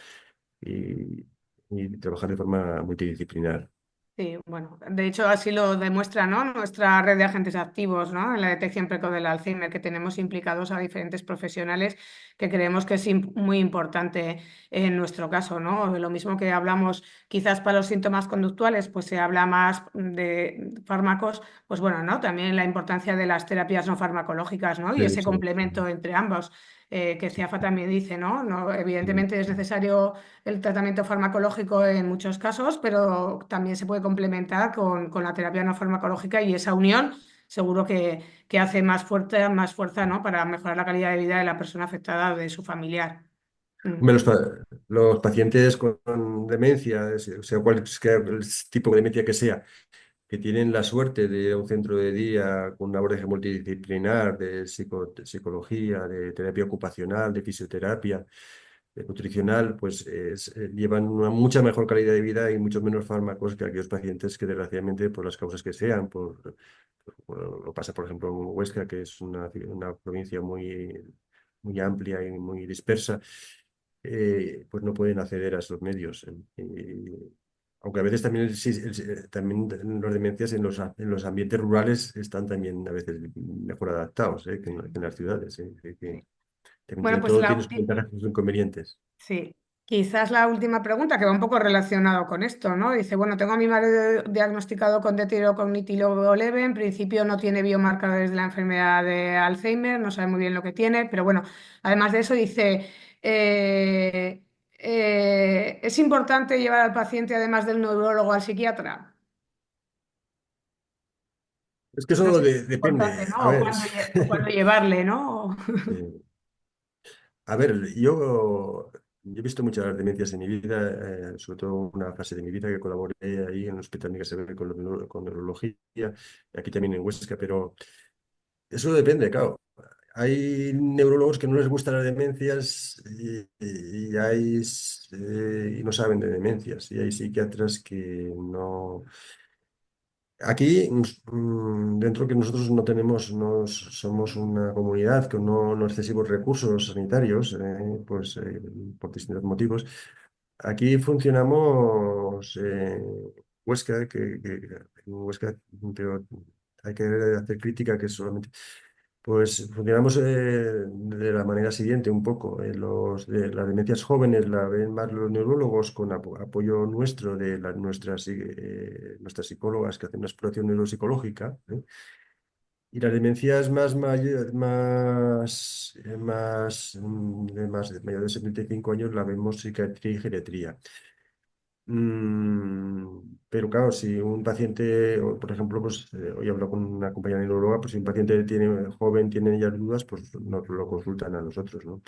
y, y trabajar de forma multidisciplinar. Sí, bueno, de hecho así lo demuestra, ¿no? Nuestra red de agentes activos, ¿no? En la detección precoz del Alzheimer, que tenemos implicados a diferentes profesionales que creemos que es muy importante en nuestro caso, ¿no? Lo mismo que hablamos quizás para los síntomas conductuales, pues se habla más de fármacos, pues bueno, ¿no? También la importancia de las terapias no farmacológicas, ¿no? Y Sí, ese sí, complemento entre ambos, que sí. CIAFA también dice, ¿no? No, Mm. evidentemente es necesario el tratamiento farmacológico en muchos casos, pero también se puede complementar con la terapia no farmacológica y esa unión seguro que hace más fuerza, ¿no? Para mejorar la calidad de vida de la persona afectada o de su familiar. Mm, Hombre, los pacientes con demencia, o sea, cualquier el tipo de demencia que sea, que tienen la suerte de ir a un centro de día con una abordaje multidisciplinar de de psicología, de terapia ocupacional, de fisioterapia, de nutricional, pues llevan una mucha mejor calidad de vida y muchos menos fármacos que aquellos pacientes que desgraciadamente, por las causas que sean, lo pasa por ejemplo en Huesca, que es una provincia muy amplia y muy dispersa, pues no pueden acceder a esos medios. Aunque a veces también, sí, también las demencias en los ambientes rurales están también a veces mejor adaptados, que en las ciudades. sí. También Bueno, pues todo tiene sus ventajas y sus inconvenientes. sí, quizás la última pregunta que va un poco relacionado con esto, ¿no? Dice, bueno, tengo a mi marido diagnosticado con deterioro cognitivo leve, en principio no tiene biomarcadores de la enfermedad de Alzheimer, no sabe muy bien lo que tiene, pero bueno, además de eso dice, eh, ¿es importante llevar al paciente además del neurólogo al psiquiatra? Es que No eso sé si es importante, depende. A ¿no? O ver, cuándo llevarle, ¿no? eh, a ver, yo he visto muchas demencias en mi vida, sobre todo una fase de mi vida que colaboré ahí en el Hospital Miguel Severo con neurología, y aquí también en Huesca, pero eso depende, claro. Hay neurólogos que no les gustan las demencias y no saben de demencias, y hay psiquiatras que no. Aquí, dentro que nosotros no tenemos, somos una comunidad con no excesivos recursos sanitarios, por distintos motivos. Aquí funcionamos Huesca, en Huesca, pero hay que hacer crítica que solamente. Pues funcionamos de la manera siguiente, un poco. De las demencias jóvenes la ven más los neurólogos con apoyo nuestro de nuestras psicólogas que hacen una exploración neuropsicológica. Y las demencias de mayor de 75 años la vemos psiquiatría y geriatría. Pero claro, si un paciente, por ejemplo, pues hoy hablo con una compañera neuróloga, pues si un paciente joven tiene ya dudas, pues nos lo consultan a nosotros, ¿no?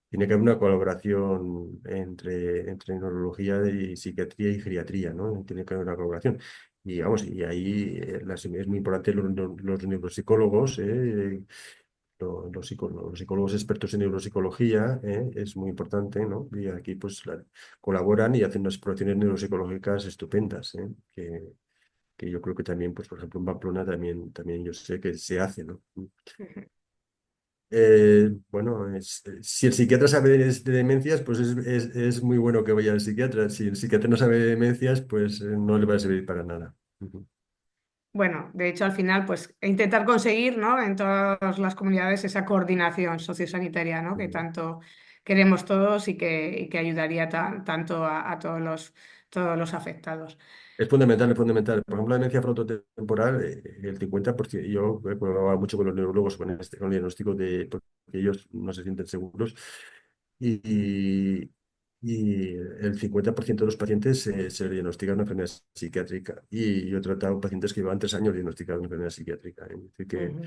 Tiene que haber una colaboración entre neurología y psiquiatría y geriatría, ¿no? Tiene que haber una colaboración. Y vamos, y ahí es muy importante los neuropsicólogos, los psicólogos expertos en neuropsicología, es muy importante, ¿no? Y aquí pues colaboran y hacen unas exploraciones neuropsicológicas estupendas, que yo creo que también, pues por ejemplo en Pamplona también yo sé que se hace, ¿no? Bueno, si el psiquiatra sabe de demencias, pues es muy bueno que vaya al psiquiatra. Si el psiquiatra no sabe de demencias, pues no le va a servir para nada. Ujú. Bueno, de hecho, al final, pues intentar conseguir, ¿no? En todas las comunidades esa coordinación sociosanitaria, ¿no? Que Ujú. tanto queremos todos y que ayudaría tanto a todos los afectados. Es fundamental, es fundamental. Por ejemplo, la demencia frontotemporal, el 50%, yo he colaborado mucho con los neurólogos con el diagnóstico porque ellos no se sienten seguros. Y, y el 50% de los pacientes se diagnostican una enfermedad psiquiátrica. Y yo he tratado pacientes que llevan 3 años diagnosticados una enfermedad psiquiátrica. Es decir, que Ujú,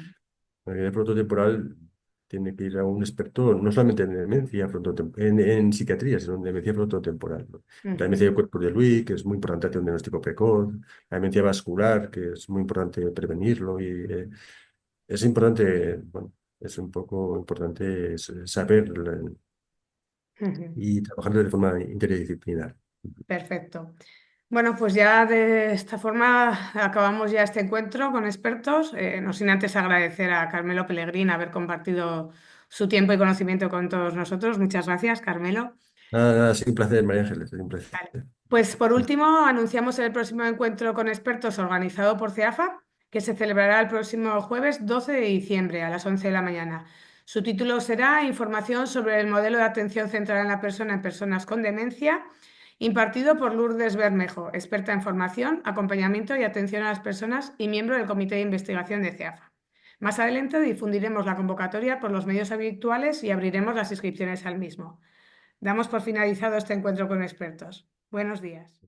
la enfermedad frontotemporal tiene que ir a un experto, no solamente en demencia en psiquiatría, sino en demencia frontotemporal, ¿no? La ujú, demencia del cuerpo de Lewy, que es muy importante hacer un diagnóstico precoz, la demencia vascular, que es muy importante prevenirlo, y es importante, bueno, es un poco importante saber ujú. y trabajar de forma interdisciplinar. Perfecto. Bueno, pues ya de esta forma acabamos ya este encuentro con expertos. No sin antes agradecer a Carmelo Pellegrín haber compartido su tiempo y conocimiento con todos nosotros. Muchas gracias, Carmelo. Nada, nada, ha sido un placer, María Ángeles, ha sido un placer. Vale. Pues por último, anunciamos el próximo encuentro con expertos organizado por CEAFA, que se celebrará el próximo jueves 12 de diciembre a las 11 de la mañana. Su título será Información sobre el modelo de atención centrada en la persona en personas con demencia, impartido por Lourdes Bermejo, experta en formación, acompañamiento y atención a las personas y miembro del Comité de Investigación de CEAFA. Más adelante difundiremos la convocatoria por los medios habituales y abriremos las inscripciones al mismo. Damos por finalizado este encuentro con expertos. Buenos días.